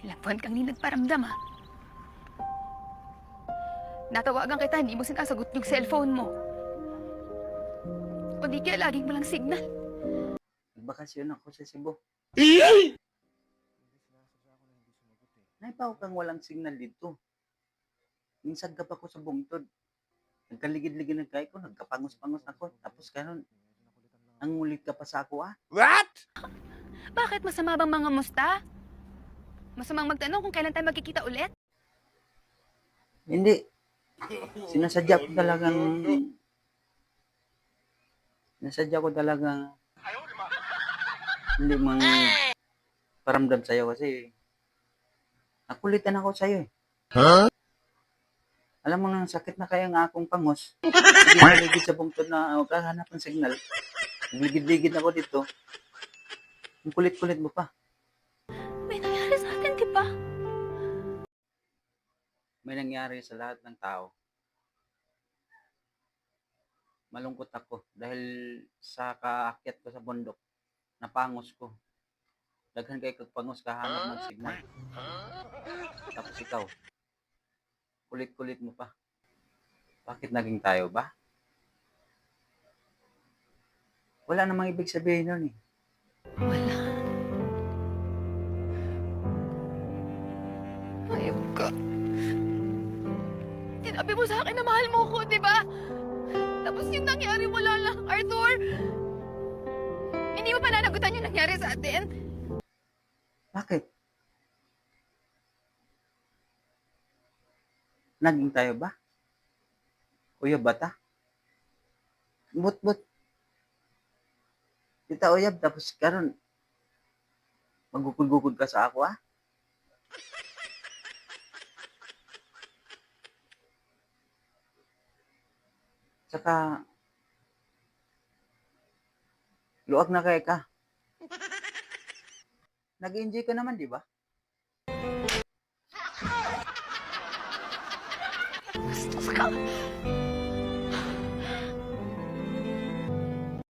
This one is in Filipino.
Ilang buwan kang di nagparamdam, ha? Natawagan kita, hindi mo sinasagot yung cellphone mo. O di kaya laging walang signal. Nagbakasyon ako sa Cebu. Naipaw kang walang signal dito. Minsan ka pa ko sa bungtod. Nagkaligid-ligid na kayo ko, nagkapangos-pangos ako. Tapos kanon, ang mulit ka pa sa ako, ah. What? Bakit masama bang mga musta? Masamang magtanong kung kailan tayo magkikita ulit? Hindi. Sinasadya ko talagang hindi mang paramdam sa'yo kasi nakulitan ako sa'yo eh. Huh? Alam mo nang sakit na kaya nga akong pangos. Hindi naligid sa bungtod na kahanap ng signal. Nagligid-ligid ako dito. Ang kulit-kulit mo pa. May nangyari sa atin, di ba? May nangyari sa lahat ng tao. Malungkot ako dahil sa kaakyat ko sa bundok, napangos ko. Daghan kay kagpangos kahanap ng signal. Tapos ikaw, kulit-kulit mo pa. Bakit naging tayo ba? Wala namang ibig sabihin nun eh. Wala. Ayop ka. Sinabi mo sa akin na mahal mo ko, di ba? Tapos yung nangyari wala lang, Arthur. Hindi mo pa nanagutan yung nangyari sa atin? Bakit? Naging tayo ba? Uyab bata? But, kita uyab tapos karon magukod-gukod ka sa ako ah? Saka, luwag na kay ka. Nag-enjoy ka naman, di ba? Bastos ka.